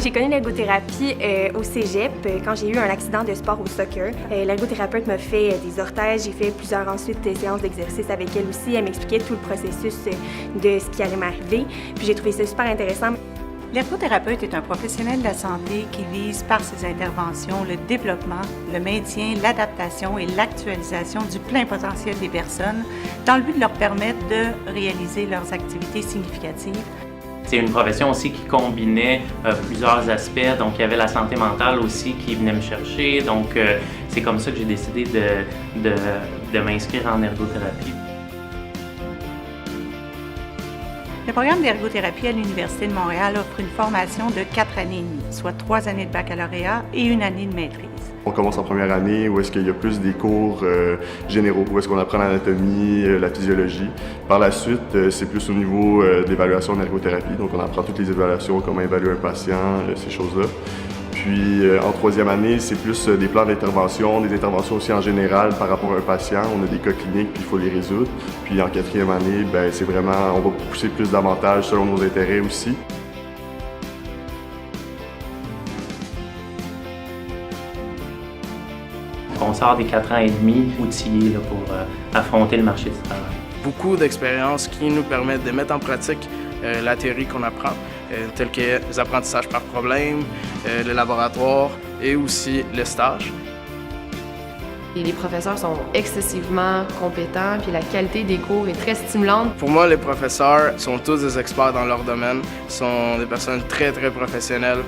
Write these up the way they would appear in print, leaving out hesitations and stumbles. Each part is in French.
J'ai connu l'ergothérapie au cégep quand j'ai eu un accident de sport au soccer. L'ergothérapeute m'a fait des orthèses, j'ai fait plusieurs ensuite séances d'exercice avec elle aussi. Elle m'expliquait tout le processus de ce qui allait m'arriver. Puis j'ai trouvé ça super intéressant. L'ergothérapeute est un professionnel de la santé qui vise par ses interventions le développement, le maintien, l'adaptation et l'actualisation du plein potentiel des personnes dans le but de leur permettre de réaliser leurs activités significatives. C'est une profession aussi qui combinait plusieurs aspects, donc il y avait la santé mentale aussi qui venait me chercher, donc c'est comme ça que j'ai décidé de m'inscrire en ergothérapie. Le programme d'ergothérapie à l'Université de Montréal offre une formation de 4 années et demie, soit 3 années de baccalauréat et 1 année de maîtrise. On commence en première année où est-ce qu'il y a plus des cours généraux, où est-ce qu'on apprend l'anatomie, la physiologie. Par la suite, c'est plus au niveau d'évaluation en ergothérapie, donc on apprend toutes les évaluations, comment évaluer un patient, ces choses-là. Puis en troisième année, c'est plus des plans d'intervention, des interventions aussi en général par rapport à un patient. On a des cas cliniques, puis il faut les résoudre. Puis en quatrième année, ben, c'est vraiment, on va pousser plus d'avantages selon nos intérêts aussi. On sort des 4 ans et demi outillés là, pour affronter le marché du travail. Beaucoup d'expériences qui nous permettent de mettre en pratique la théorie qu'on apprend, telles que les apprentissages par problème, le laboratoire et aussi le stage. Et les professeurs sont excessivement compétents, puis la qualité des cours est très stimulante. Pour moi, les professeurs sont tous des experts dans leur domaine, sont des personnes très professionnelles.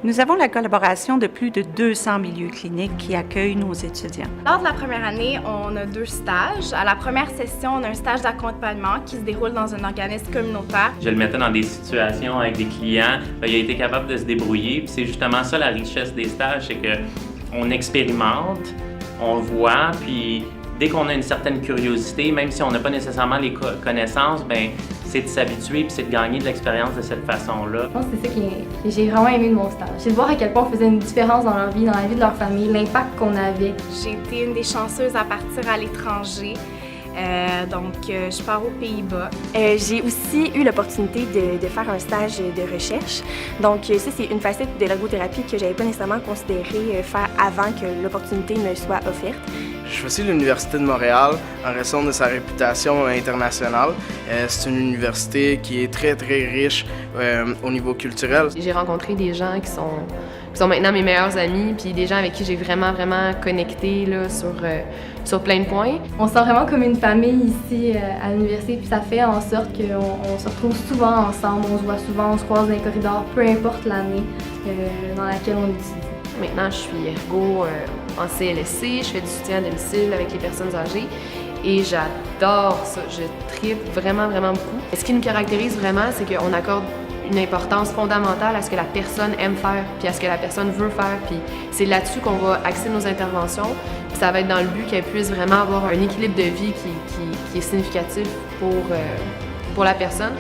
Nous avons la collaboration de plus de 200 milieux cliniques qui accueillent nos étudiants. Lors de la première année, on a 2 stages. À la première session, on a un stage d'accompagnement qui se déroule dans un organisme communautaire. Je le mettais dans des situations avec des clients. Il a été capable de se débrouiller. Puis c'est justement ça la richesse des stages, c'est qu'on expérimente, on voit, puis dès qu'on a une certaine curiosité, même si on n'a pas nécessairement les connaissances, ben c'est de s'habituer puis c'est de gagner de l'expérience de cette façon-là. Je pense que c'est ça que j'ai vraiment aimé de mon stage. C'est de voir à quel point on faisait une différence dans leur vie, dans la vie de leur famille, l'impact qu'on avait. J'ai été une des chanceuses à partir à l'étranger. Je pars aux Pays-Bas. J'ai aussi eu l'opportunité de faire un stage de recherche. Donc ça, c'est une facette de l'ergothérapie que j'avais pas nécessairement considéré faire avant que l'opportunité me soit offerte. Je choisis l'Université de Montréal en raison de sa réputation internationale. C'est une université qui est très riche au niveau culturel. J'ai rencontré des gens qui sont maintenant mes meilleurs amis, puis des gens avec qui j'ai vraiment connecté là, sur plein de points. On se sent vraiment comme une famille ici à l'université, puis ça fait en sorte qu'on se retrouve souvent ensemble, on se voit souvent, on se croise dans les corridors, peu importe l'année dans laquelle on étudie. Maintenant, je suis ergo en CLSC, je fais du soutien à domicile avec les personnes âgées et j'adore ça, je tripe vraiment beaucoup. Et ce qui nous caractérise vraiment, c'est qu'on accorde une importance fondamentale à ce que la personne aime faire, puis à ce que la personne veut faire, puis c'est là-dessus qu'on va axer nos interventions, puis ça va être dans le but qu'elle puisse vraiment avoir un équilibre de vie qui est significatif pour la personne.